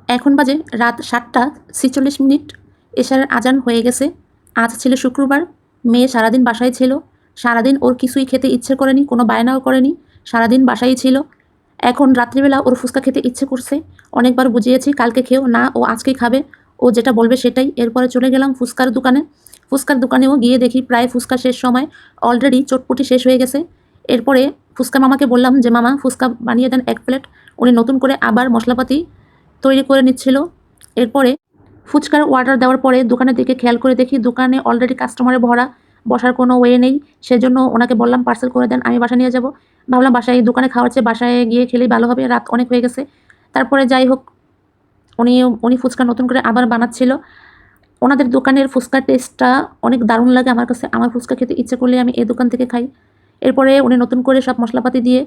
এখন বাজে রাত ৭টা ৪৬ মিনিট। এশারের আজান হয়ে গেছে। আজ ছিল শুক্রবার। মেয়ে সারাদিন বাসায় ছিল। সারাদিন ওর কিছুই খেতে ইচ্ছে করেনি, কোনো বায়নাও করেনি। সারাদিন বাসায় ছিল। এখন রাত্রিবেলা ওর ফুচকা খেতে ইচ্ছে করছে। অনেকবার বুঝিয়েছি কালকে খেও না, ও আজকেই খাবে। ও যেটা বলবে সেটাই। এরপরে চলে গেলাম ফুচকার দোকানে। ফুচকার দোকানেও গিয়ে দেখি প্রায় ফুচকা শেষ সময়। অলরেডি চটপটি শেষ হয়ে গেছে। এরপরে ফুচকা মামাকে বললাম যে, মামা ফুচকা বানিয়ে দেন ১ প্লেট। উনি নতুন করে আবার মশলাপাতি তৈরি করে নিচ্ছিল। এরপরে ফুচকার অর্ডার দেওয়ার পরে দোকানের দিকে খেয়াল করে দেখি দোকানে অলরেডি কাস্টমারে ভরা, বসার কোনো ওয়ে নেই। সেজন্য ওনাকে বললাম পার্সেল করে দেন, আমি বাসায় নিয়ে যাব। ভাবলাম বাসায় দোকানে খাওয়ার চেয়ে বাসায় গিয়ে খেলেই ভালো হবে, রাত অনেক হয়ে গেছে। তারপরে যাই হোক, উনি উনি ফুচকা নতুন করে আবার বানাচ্ছিল। ওনাদের দোকানের ফুচকার টেস্টটা অনেক দারুণ লাগে আমার কাছে। আমার ফুচকা খেতে ইচ্ছে করলে আমি এই দোকান থেকে খাই। এরপরে উনি নতুন করে সব মশলাপাতি দিয়ে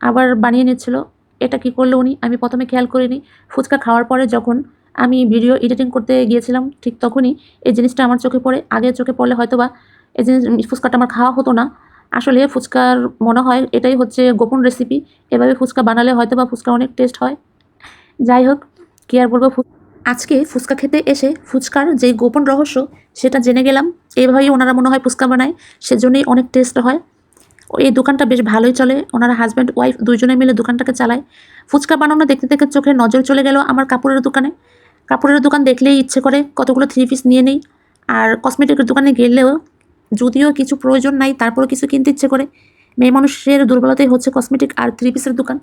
আবার বানিয়ে নিচ্ছিল। এটা কি করলো উনি, আমি ১ম এ খেয়াল করিনি। ফুচকা খাওয়ার পরে যখন আমি ভিডিও এডিটিং করতে গিয়েছিলাম, ঠিক তখনই এই জিনিসটা আমার চোখে পড়ে। আগে চোখে পড়লে হয়তোবা এই ফুচকাটা আমার খাওয়া হতো না। আসলে ফুচকার মনে হয় এটাই হচ্ছে গোপন রেসিপি। এভাবে ফুচকা বানালে হয়তোবা ফুচকা অনেক টেস্ট হয়। যাই হোক, কি আর বলবো, আজকে ফুচকা খেতে এসে ফুচকার যে গোপন রহস্য সেটা জেনে গেলাম। এইভাবেই ওনারা মনে হয় ফুচকা বানায়, সেজন্যই অনেক টেস্ট হয়। এই দোকানটা বেশ ভালোই চলে। ওনারা হাসব্যান্ড ওয়াইফ দুইজনে মিলে দোকানটাকে চালায়। ফুচকা বানানো দেখতে দেখতে চোখে নজর চলে গেল আমার কাপড়ের দোকানে। কাপড়ের দোকান দেখলেই ইচ্ছে করে কতগুলো 3 পিস নিয়ে নেই। আর কসমেটিকের দোকানে গেলেও যদিও কিছু প্রয়োজন নাই, তারপরেও কিছু কিনতে ইচ্ছে করে। মেয়ে মানুষের দুর্বলতাই হচ্ছে কসমেটিক আর 3 পিসের দোকান।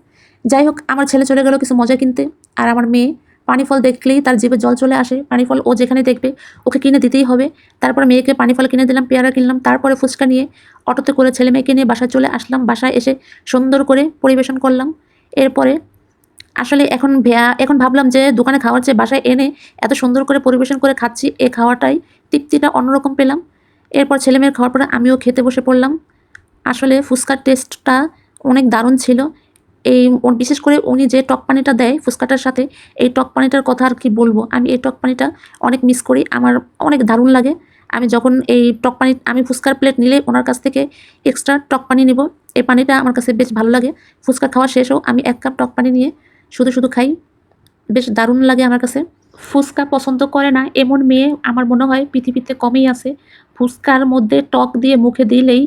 যাই হোক, আমার ছেলে চলে গেল কিছু মজা কিনতে। আর আমার মেয়ে পানি ফল দেখলেই তার জিভে জল চলে আসে। পানি ফল ও যেখানে দেখবে ওকে কিনে দিতেই হবে। তারপরে মেয়েকে পানি ফল কিনে দিলাম, পেয়ারা কিনলাম। তারপরে ফুচকা নিয়ে অটোতে করে ছেলে মেয়েকে নিয়ে বাসায় চলে আসলাম। বাসায় এসে সুন্দর করে পরিবেশন করলাম। এরপরে আসলে এখন ভাবলাম যে দোকানে খাওয়ার চেয়ে বাসায় এনে এত সুন্দর করে পরিবেশন করে খাচ্ছি, এই খাওয়াটাই তৃপ্তিটা অন্যরকম পেলাম। এরপর ছেলেমেয়ের খাওয়ার পরে আমিও খেতে বসে পড়লাম। আসলে ফুচকার টেস্টটা অনেক দারুণ ছিল। বিশেষ করে উনি যে টক পানিটা দেয় ফুচকাটার সাথে, এই টক পানিটার কথা আর কি বলবো। আমি এই টক পানিটা অনেক মিস করি। আমার অনেক দারুণ লাগে। আমি যখন এই টক পানি, আমি ফুচকার প্লেট নিলে ওনার কাছ থেকে এক্সট্রা টক পানি নিব। এই পানিটা আমার কাছে বেশ ভালো লাগে। ফুচকা খাওয়া শেষেও আমি ১ কাপ টক পানি নিয়ে শুধু খাই। বেশ দারুণ লাগে আমার কাছে। ফুচকা পছন্দ করে না এমন মেয়ে আমার মনে হয় পৃথিবীতে কমই আছে। ফুচকার মধ্যে টক দিয়ে মুখে দিলেই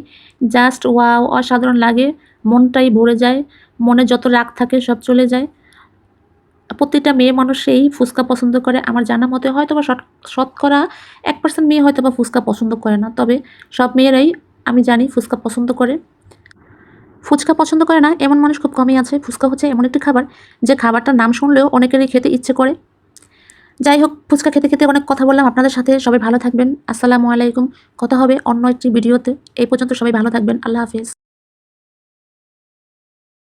জাস্ট ওয়াও! অসাধারণ লাগে। মনটাই ভরে যায়। মনে যত রাগ থাকে সব চলে যায়। প্রত্যেকটা মেয়ে মানুষই ফুচকা পছন্দ করে। আমার জানা মতে হয়তোবা শতকরা ১% মেয়ে হয়তোবা ফুচকা পছন্দ করে না। তবে সব মেয়েরাই আমি জানি ফুচকা পছন্দ করে। ফুচকা পছন্দ করে না এমন মানুষ খুব কমই আছে। ফুচকা হচ্ছে এমন একটি খাবার, যে খাবারটার নাম শুনলেও অনেকেরই খেতে ইচ্ছে করে। যাই হোক, ফুচকা খেতে অনেক কথা বললাম আপনাদের সাথে। সবাই ভালো থাকবেন। আসসালামু আলাইকুম। কথা হবে অন্য একটি ভিডিওতে। এই পর্যন্ত সবাই ভালো থাকবেন। আল্লাহ হাফেজ।